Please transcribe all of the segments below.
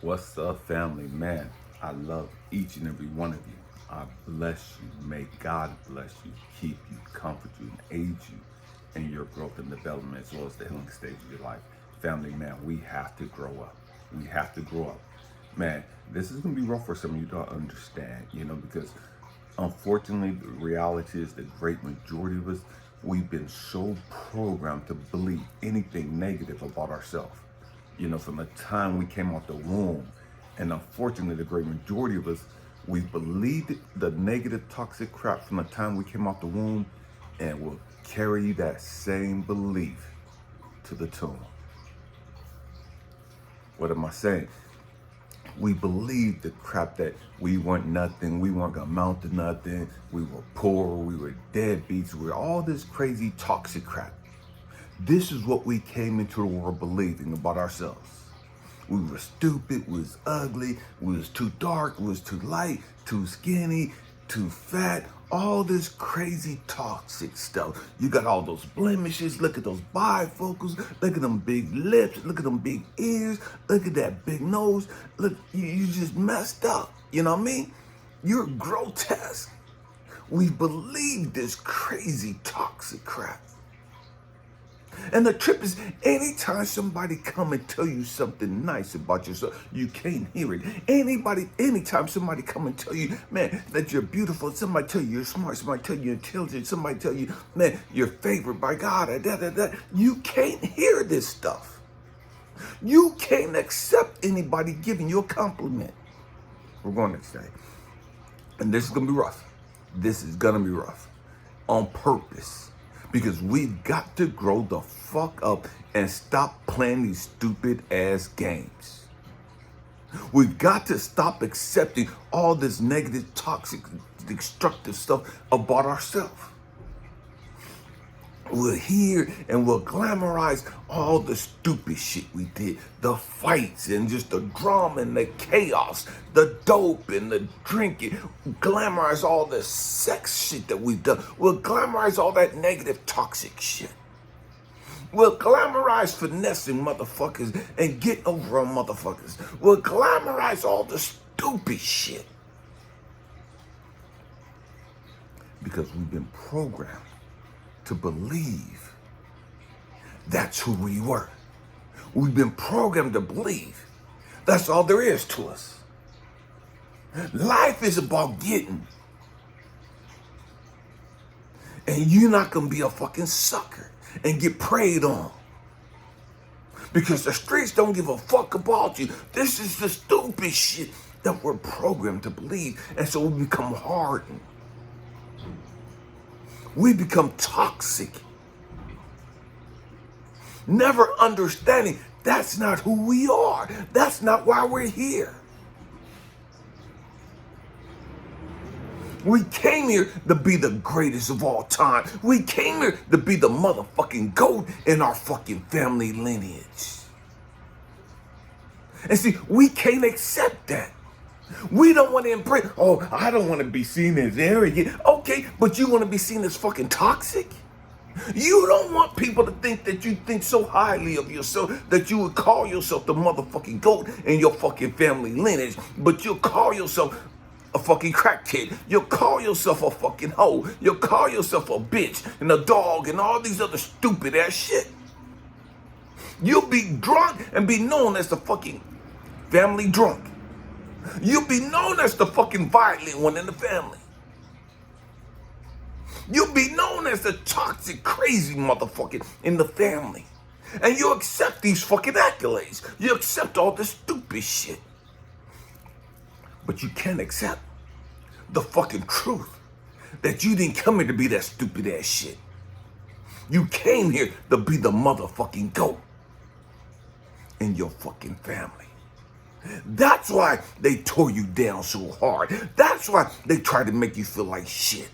What's up, family? Man, I love each and every one of you. I bless you. May God bless you, keep you, comfort you, and aid you in your growth and development as well as the healing stage of your life. Family, man, we have to grow up. We have to grow up. Man, this is going to be rough for some of you to understand, because unfortunately, the reality is the great majority of us, we've been so programmed to believe anything negative about ourselves. From the time we came out the womb. And unfortunately, the great majority of us, we believed the negative, toxic crap from the time we came out the womb, and will carry that same belief to the tomb. What am I saying? We believed the crap that we weren't nothing, we weren't gonna amount to nothing, we were poor, we were deadbeats, we were all this crazy, toxic crap. This is what we came into the world believing about ourselves. We were stupid, we was ugly, we was too dark, we was too light, too skinny, too fat, all this crazy toxic stuff. You got all those blemishes, look at those bifocals, look at them big lips, look at them big ears, look at that big nose, look, you just messed up, you know what I mean? You're grotesque. We believe this crazy toxic crap. And the trip is, anytime somebody come and tell you something nice about yourself, you can't hear it. Anytime somebody come and tell you, man, that you're beautiful, somebody tell you you're smart, somebody tell you you're intelligent, somebody tell you, man, you're favored by God, you can't hear this stuff. You can't accept anybody giving you a compliment. We're going next day. And this is going to be rough. This is going to be rough. On purpose. Because we've got to grow the fuck up and stop playing these stupid ass games. We've got to stop accepting all this negative, toxic, destructive stuff about ourselves. We're here and we'll glamorize all the stupid shit we did. The fights and just the drama and the chaos, the dope and the drinking. Glamorize all the sex shit that we've done. We'll glamorize all that negative, toxic shit. We'll glamorize finessing motherfuckers and get over on motherfuckers. We'll glamorize all the stupid shit. Because we've been programmed to believe that's who we were. We've been programmed to believe that's all there is to us. Life is about getting. And you're not gonna be a fucking sucker and get preyed on. Because the streets don't give a fuck about you. This is the stupid shit that we're programmed to believe. And so we become hardened. We become toxic. Never understanding that's not who we are. That's not why we're here. We came here to be the greatest of all time. We came here to be the motherfucking GOAT in our fucking family lineage. And see, we can't accept that. We don't want to embrace, I don't want to be seen as arrogant. Okay, but you want to be seen as fucking toxic? You don't want people to think that you think so highly of yourself that you would call yourself the motherfucking GOAT in your fucking family lineage, but you'll call yourself a fucking crack kid. You'll call yourself a fucking hoe. You'll call yourself a bitch and a dog and all these other stupid ass shit. You'll be drunk and be known as the fucking family drunk. You'll be known as the fucking violent one in the family. You'll be known as the toxic, crazy motherfucker in the family. And you accept these fucking accolades. You accept all this stupid shit. But you can't accept the fucking truth that you didn't come here to be that stupid ass shit. You came here to be the motherfucking GOAT in your fucking family. That's why they tore you down so hard. That's why they tried to make you feel like shit.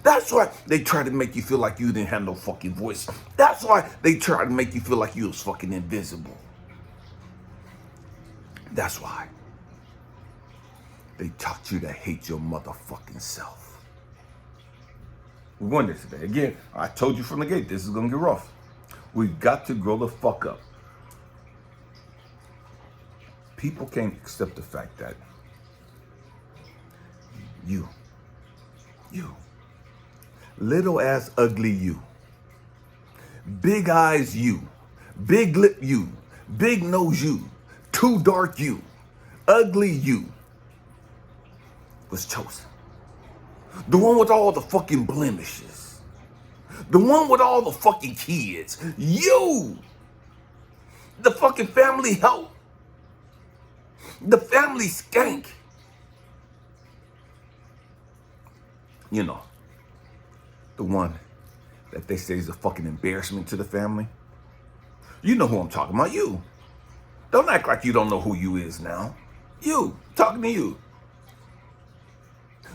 That's why they tried to make you feel like you didn't have no fucking voice. That's why they tried to make you feel like you was fucking invisible. That's why they taught you to hate your motherfucking self. We're going there today. Again, I told you from the gate, this is going to get rough. We've got to grow the fuck up. People can't accept the fact that you, little ass ugly you, big eyes you, big lip you, big nose you, too dark you, ugly you was chosen. The one with all the fucking blemishes. The one with all the fucking kids. You. The fucking family help. The family skank. You know, the one that they say is a fucking embarrassment to the family. You know who I'm talking about. You. Don't act like you don't know who you is now. You. Talking to you.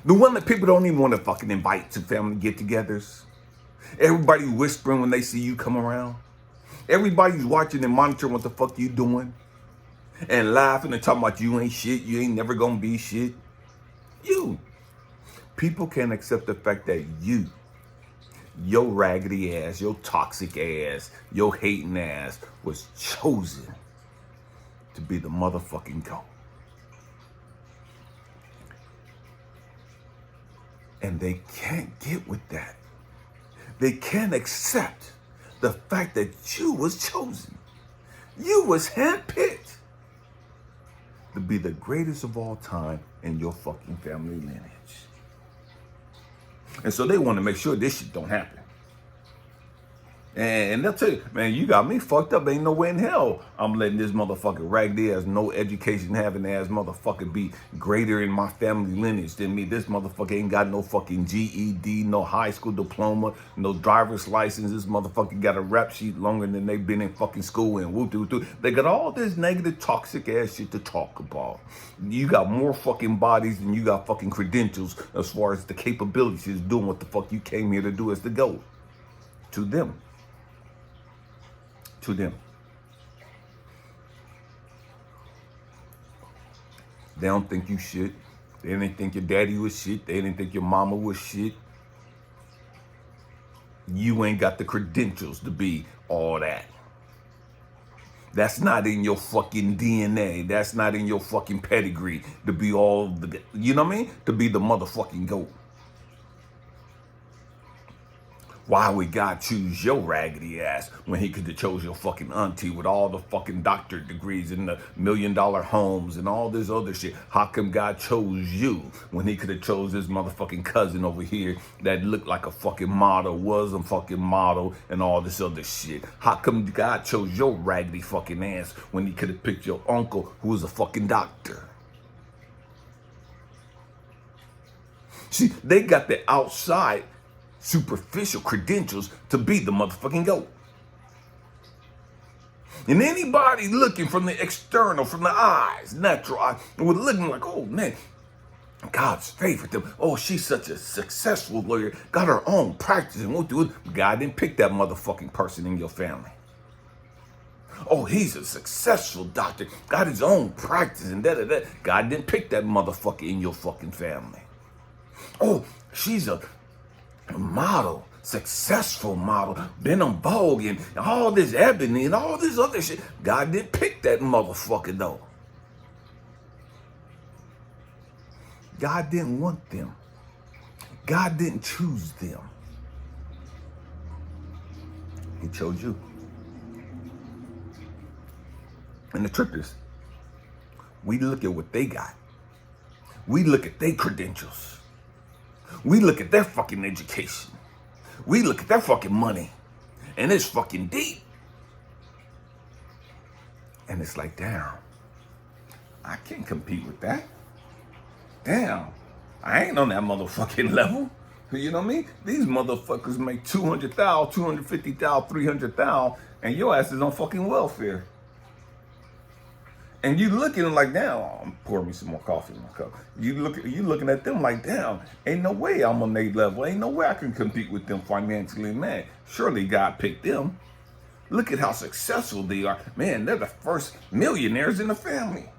The one that people don't even want to fucking invite to family get-togethers. Everybody whispering when they see you come around. Everybody's watching and monitoring what the fuck you doing. And laughing and talking about you ain't shit. You ain't never gonna be shit. You. People can't accept the fact that you, your raggedy ass, your toxic ass, your hating ass was chosen to be the motherfucking GOAT. And they can't get with that. They can't accept the fact that you was chosen. You was handpicked to be the greatest of all time in your fucking family lineage. And so they want to make sure this shit don't happen. And they'll tell you, man, you got me fucked up. Ain't no way in hell I'm letting this motherfucker raggedy ass, no education having ass motherfucker be greater in my family lineage than me. This motherfucker ain't got no fucking GED, no high school diploma, no driver's license. This motherfucker got a rap sheet longer than they been in fucking school and whoop. They got all this negative, toxic ass shit to talk about. You got more fucking bodies than you got fucking credentials as far as the capabilities doing what the fuck you came here to do as the GOAT. To them. To them. They don't think you shit. They didn't think your daddy was shit. They didn't think your mama was shit. You ain't got the credentials to be all that. That's not in your fucking DNA. That's not in your fucking pedigree to be all the, you know what I mean? To be the motherfucking GOAT. Why would God choose your raggedy ass when he could have chose your fucking auntie with all the fucking doctorate degrees and the $1 million homes and all this other shit? How come God chose you when he could have chose this motherfucking cousin over here that looked like a fucking model, was a fucking model, and all this other shit? How come God chose your raggedy fucking ass when he could have picked your uncle who was a fucking doctor? See, they got the outside superficial credentials to be the motherfucking GOAT. And anybody looking from the external, from the eyes, natural eye, would looking like, oh man, God's favored them. Oh, she's such a successful lawyer, got her own practice and won't do it. God didn't pick that motherfucking person in your family. Oh, he's a successful doctor, got his own practice and da-da-da. God didn't pick that motherfucker in your fucking family. Oh, she's a model, successful model, been on Vogue and all this ebony and all this other shit. God didn't pick that motherfucker though. God didn't want them. God didn't choose them. He chose you. And the trick is, we look at what they got. We look at their credentials. We look at their fucking education. We look at their fucking money. And it's fucking deep. And it's like, damn, I can't compete with that. Damn, I ain't on that motherfucking level. You know what I mean? These motherfuckers make 200,000, 250,000, 300,000, and your ass is on fucking welfare. And you looking like, damn, I'm pouring me some more coffee in my cup. You looking at them like, damn, ain't no way I'm on their level. Ain't no way I can compete with them financially, man. Surely God picked them. Look at how successful they are. Man, they're the first millionaires in the family.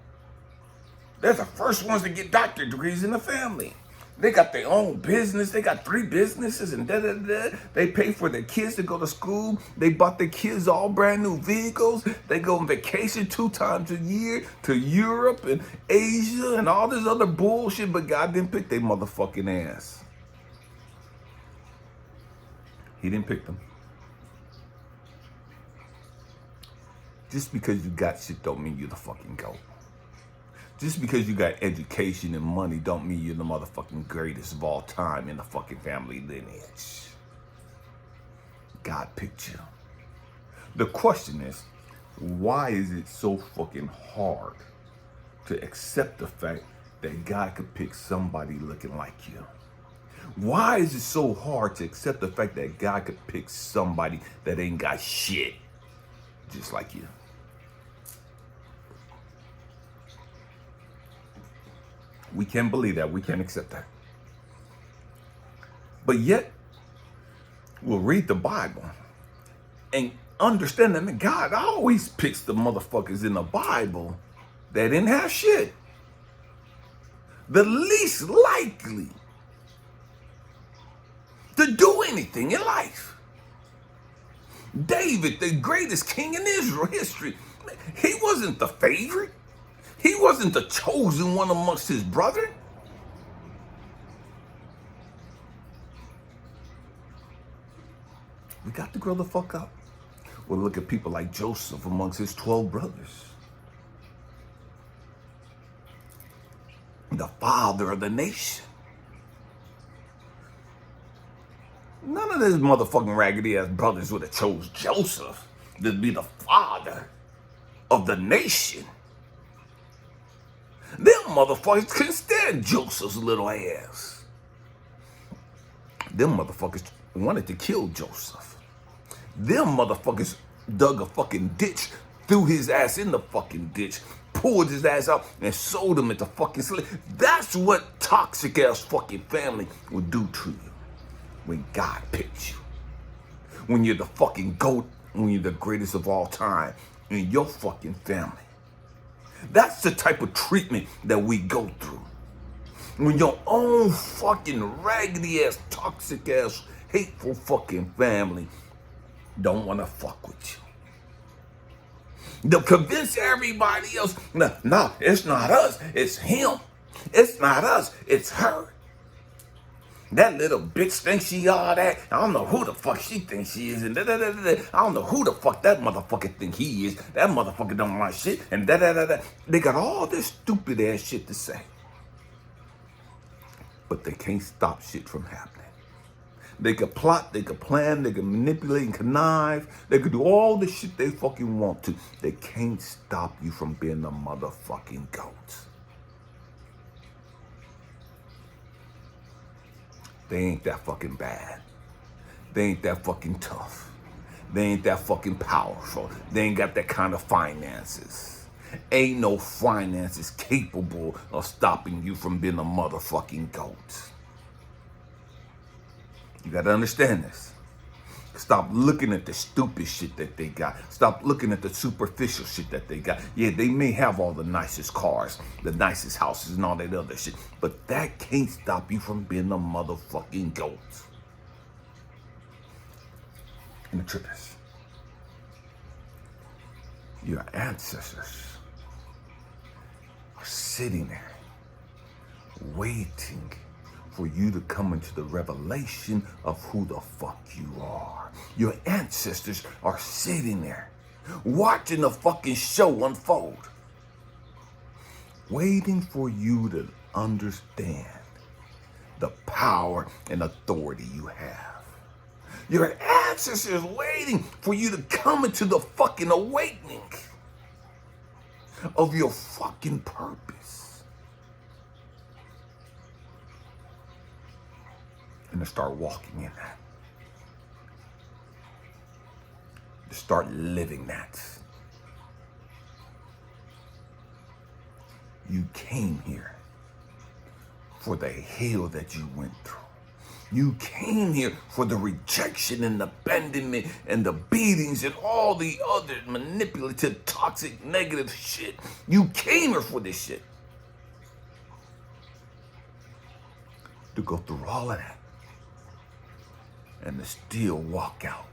They're the first ones to get doctorate degrees in the family. They got their own business. They got 3 businesses and da-da-da. They pay for their kids to go to school. They bought their kids all brand new vehicles. They go on vacation 2 times a year to Europe and Asia and all this other bullshit, but God didn't pick their motherfucking ass. He didn't pick them. Just because you got shit don't mean you're the fucking GOAT. Just because you got education and money don't mean you're the motherfucking greatest of all time in the fucking family lineage. God picked you. The question is, why is it so fucking hard to accept the fact that God could pick somebody looking like you? Why is it so hard to accept the fact that God could pick somebody that ain't got shit just like you? We can't believe that. We can't accept that. But yet, we'll read the Bible and understand that God always picks the motherfuckers in the Bible that didn't have shit. The least likely to do anything in life. David, the greatest king in Israel history, he wasn't the favorite. He wasn't the chosen one amongst his brethren. We got to grow the fuck up. We'll look at people like Joseph amongst his 12 brothers. The father of the nation. None of these motherfucking raggedy ass brothers would have chose Joseph to be the father of the nation. Them motherfuckers couldn't stand Joseph's little ass. Them motherfuckers wanted to kill Joseph. Them motherfuckers dug a fucking ditch, threw his ass in the fucking ditch, pulled his ass out, and sold him into fucking slave. That's what toxic ass fucking family will do to you when God picks you. When you're the fucking GOAT, when you're the greatest of all time in your fucking family. That's the type of treatment that we go through. When your own fucking raggedy ass, toxic ass, hateful fucking family don't want to fuck with you. They'll convince everybody else, no, it's not us, it's him. It's not us, it's her. That little bitch thinks she all that. I don't know who the fuck she thinks she is. And I don't know who the fuck that motherfucker think he is. That motherfucker don't like shit. And They got all this stupid ass shit to say. But they can't stop shit from happening. They could plot, they could plan, they could manipulate and connive. They could do all the shit they fucking want to. They can't stop you from being the motherfucking GOAT. They ain't that fucking bad. They ain't that fucking tough. They ain't that fucking powerful. They ain't got that kind of finances. Ain't no finances capable of stopping you from being a motherfucking GOAT. You gotta understand this. Stop looking at the stupid shit that they got. Stop looking at the superficial shit that they got. Yeah, they may have all the nicest cars, the nicest houses, and all that other shit, but that can't stop you from being a motherfucking GOAT. And the truth is, your ancestors are sitting there waiting for you to come into the revelation of who the fuck you are. Your ancestors are sitting there watching the fucking show unfold, waiting for you to understand the power and authority you have. Your ancestors waiting for you to come into the fucking awakening of your fucking purpose. And to start walking in that. To start living that. You came here for the hell that you went through. You came here for the rejection and abandonment and the beatings and all the other manipulative, toxic, negative shit. You came here for this shit. to go through all of that and to still walk out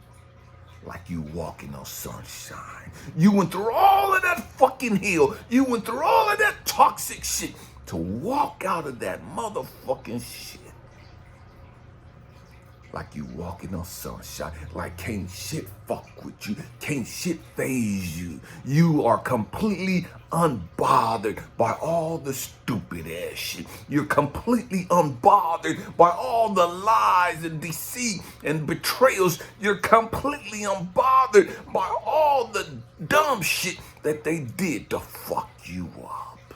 like you walking on sunshine. You went through all of that fucking hell. You went through all of that toxic shit to walk out of that motherfucking shit like you walking on sunshine. Like can't shit fuck with you. Can't shit phase you. You are completely unbothered by all the stupid ass shit. You're completely unbothered by all the lies and deceit and betrayals. You're completely unbothered by all the dumb shit that they did to fuck you up.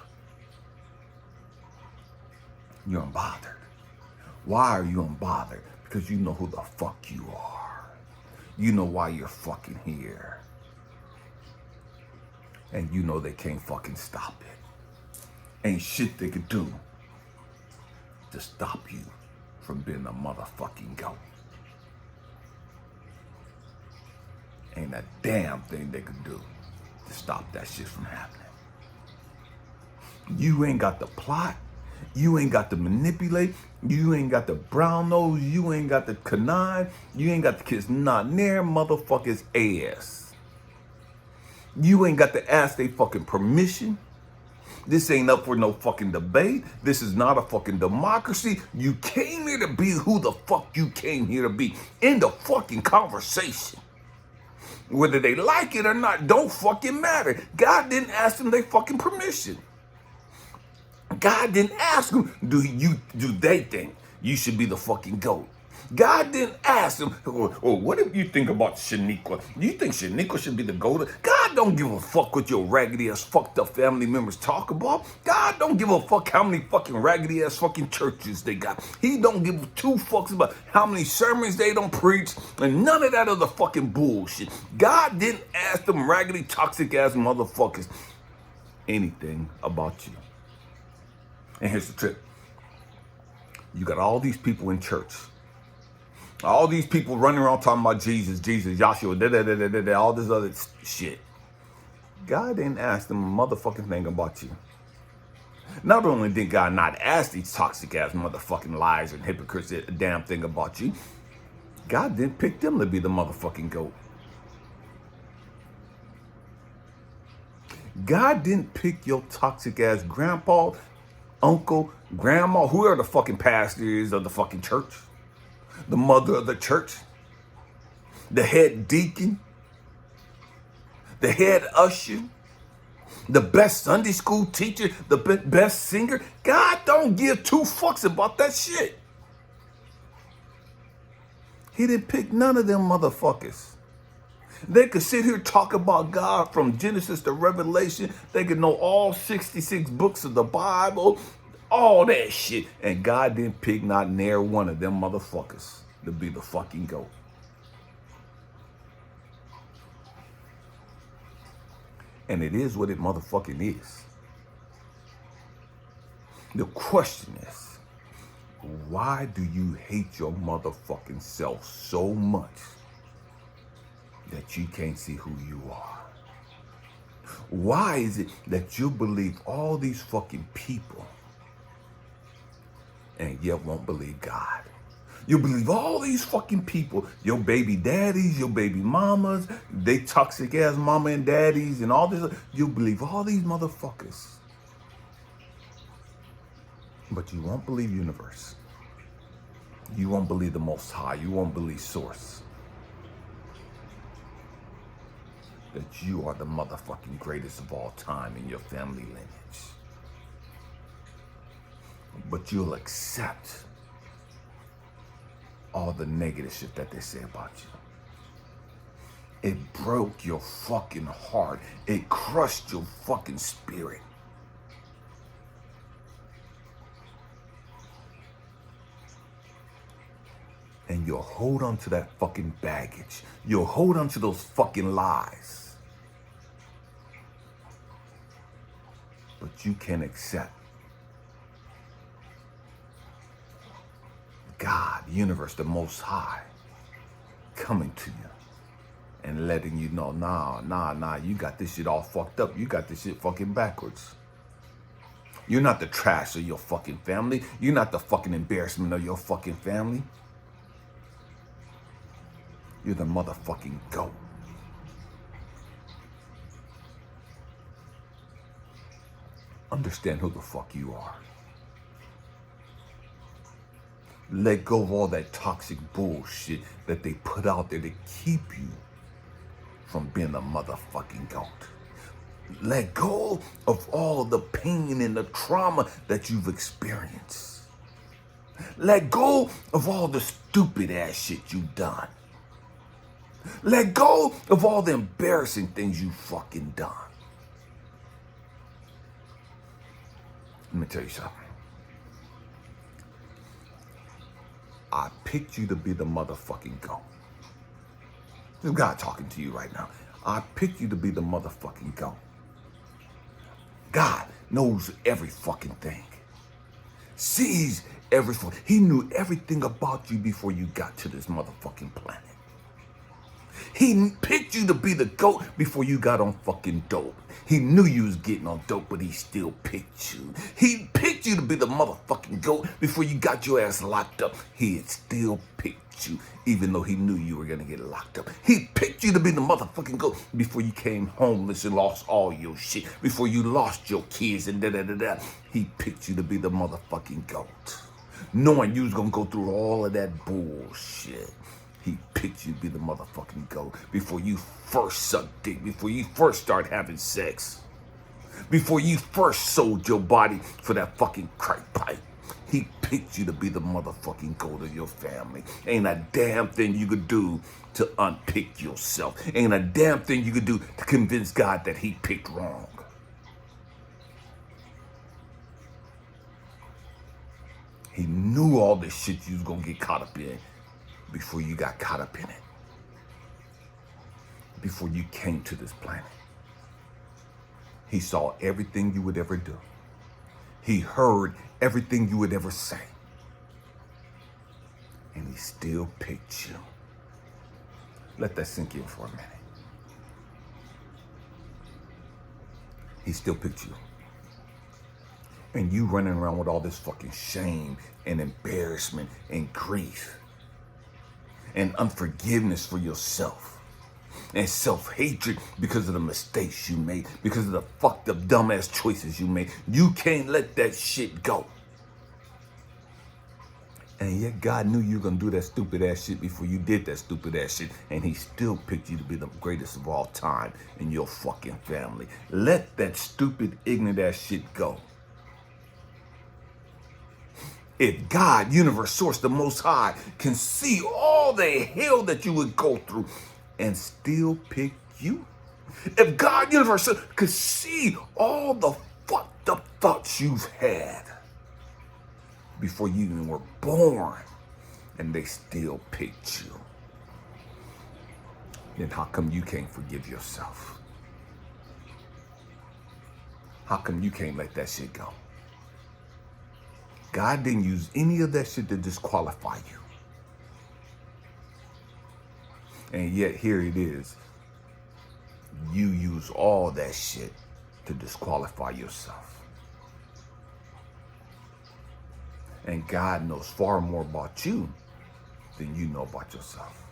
You're unbothered. Why are you unbothered? Because you know who the fuck you are. You know why you're fucking here. And you know they can't fucking stop it. Ain't shit they could do to stop you from being a motherfucking goat. Ain't a damn thing they could do to stop that shit from happening. You ain't got the plot. You ain't got to manipulate. You ain't got the brown nose. You ain't got the connive. You ain't got the kiss not near motherfuckers' ass. You ain't got to ask they fucking permission. This ain't up for no fucking debate. This is not a fucking democracy. You came here to be who the fuck you came here to be in the fucking conversation. Whether they like it or not, don't fucking matter. God didn't ask them their fucking permission. God didn't ask them, do they think you should be the fucking GOAT? God didn't ask them, or what if you think about Shaniqua? Do you think Shaniqua should be the GOAT? God don't give a fuck what your raggedy ass fucked up family members talk about. God don't give a fuck how many fucking raggedy ass fucking churches they got. He don't give two fucks about how many sermons they don't preach and none of that other fucking bullshit. God didn't ask them raggedy toxic ass motherfuckers anything about you. And here's the trick. You got all these people in church. All these people running around talking about Jesus, Joshua, all this other shit. God didn't ask them a motherfucking thing about you. Not only did God not ask these toxic ass motherfucking liars and hypocrites a damn thing about you, God didn't pick them to be the motherfucking GOAT. God didn't pick your toxic ass grandpa, uncle, grandma, whoever the fucking pastor is of the fucking church, the mother of the church, the head deacon, the head usher, the best Sunday school teacher, the best singer. God don't give two fucks about that shit. He didn't pick none of them motherfuckers. They could sit here talk about God from Genesis to Revelation. They could know all 66 books of the Bible, all that shit. And God didn't pick not near one of them motherfuckers to be the fucking GOAT. And it is what it motherfucking is. The question is, why do you hate your motherfucking self so much that you can't see who you are? Why is it that you believe all these fucking people and yet won't believe God? You believe all these fucking people, your baby daddies, your baby mamas, they toxic ass mama and daddies and all this. You believe all these motherfuckers. But you won't believe universe. You won't believe the Most High. You won't believe source. That you are the motherfucking greatest of all time in your family lineage. But you'll accept all the negative shit that they say about you. It broke your fucking heart. It crushed your fucking spirit. And you'll hold on to that fucking baggage. You'll hold on to those fucking lies. But you can't accept God, the universe, the Most High, coming to you and letting you know, nah, you got this shit all fucked up. You got this shit fucking backwards. You're not the trash of your fucking family. You're not the fucking embarrassment of your fucking family. You're the motherfucking GOAT. Understand who the fuck you are. Let go of all that toxic bullshit that they put out there to keep you from being a motherfucking GOAT. Let go of all the pain and the trauma that you've experienced. Let go of all the stupid ass shit you've done. Let go of all the embarrassing things you fucking done. Let me tell you something. I picked you to be the motherfucking GOAT. This is God talking to you right now. I picked you to be the motherfucking GOAT. God knows every fucking thing. Sees everything. He knew everything about you before you got to this motherfucking planet. He picked you to be the GOAT before you got on fucking dope. He knew you was getting on dope, but he still picked you. He picked you to be the motherfucking GOAT before you got your ass locked up. He had still picked you, even though he knew you were gonna get locked up. He picked you to be the motherfucking GOAT before you came homeless and lost all your shit, before you lost your kids and da-da-da-da. He picked you to be the motherfucking GOAT, knowing you was gonna go through all of that bullshit. He picked you to be the motherfucking GOAT before you first sucked dick, before you first started having sex, before you first sold your body for that fucking crack pipe. He picked you to be the motherfucking GOAT of your family. Ain't a damn thing you could do to unpick yourself. Ain't a damn thing you could do to convince God that he picked wrong. He knew all this shit you was gonna get caught up in before you got caught up in it. Before you came to this planet. He saw everything you would ever do. He heard everything you would ever say. And he still picked you. Let that sink in for a minute. He still picked you. And you running around with all this fucking shame and embarrassment and grief and unforgiveness for yourself and self-hatred because of the mistakes you made, because of the fucked up dumbass choices you made. You can't let that shit go. And yet God knew you were gonna do that stupid ass shit before you did that stupid ass shit, and he still picked you to be the greatest of all time in your fucking family. Let that stupid, ignorant ass shit go. If God, universe, source, the Most High, can see all the hell that you would go through and still pick you, if God, universe, source, could see all the fucked up thoughts you've had before you even were born and they still picked you, then how come you can't forgive yourself? How come you can't let that shit go? God didn't use any of that shit to disqualify you. And yet here it is. You use all that shit to disqualify yourself. And God knows far more about you than you know about yourself.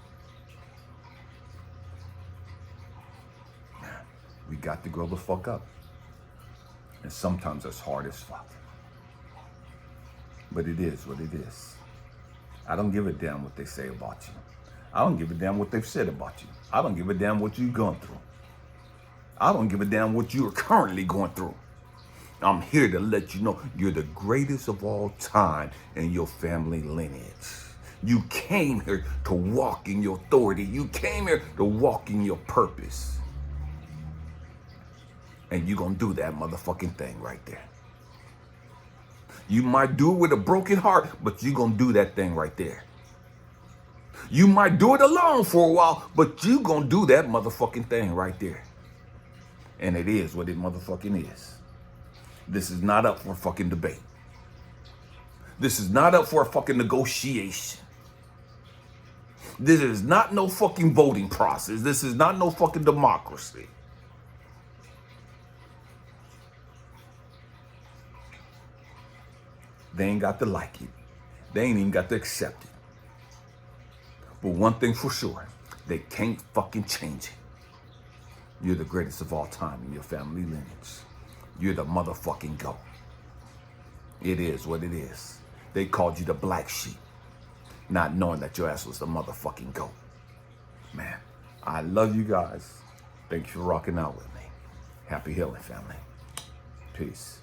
We got to grow the fuck up. And sometimes it's hard as fuck. But it is what it is. I don't give a damn what they say about you. I don't give a damn what they've said about you. I don't give a damn what you've gone through. I don't give a damn what you are currently going through. I'm here to let you know you're the greatest of all time in your family lineage. You came here to walk in your authority. You came here to walk in your purpose. And you're going to do that motherfucking thing right there. You might do it with a broken heart, but you're going to do that thing right there. You might do it alone for a while, but you're going to do that motherfucking thing right there. And it is what it motherfucking is. This is not up for fucking debate. This is not up for a fucking negotiation. This is not no fucking voting process. This is not no fucking democracy. They ain't got to like it. They ain't even got to accept it. But one thing for sure, they can't fucking change it. You're the greatest of all time in your family lineage. You're the motherfucking GOAT. It is what it is. They called you the black sheep, not knowing that your ass was the motherfucking GOAT. Man, I love you guys. Thank you for rocking out with me. Happy healing, family. Peace.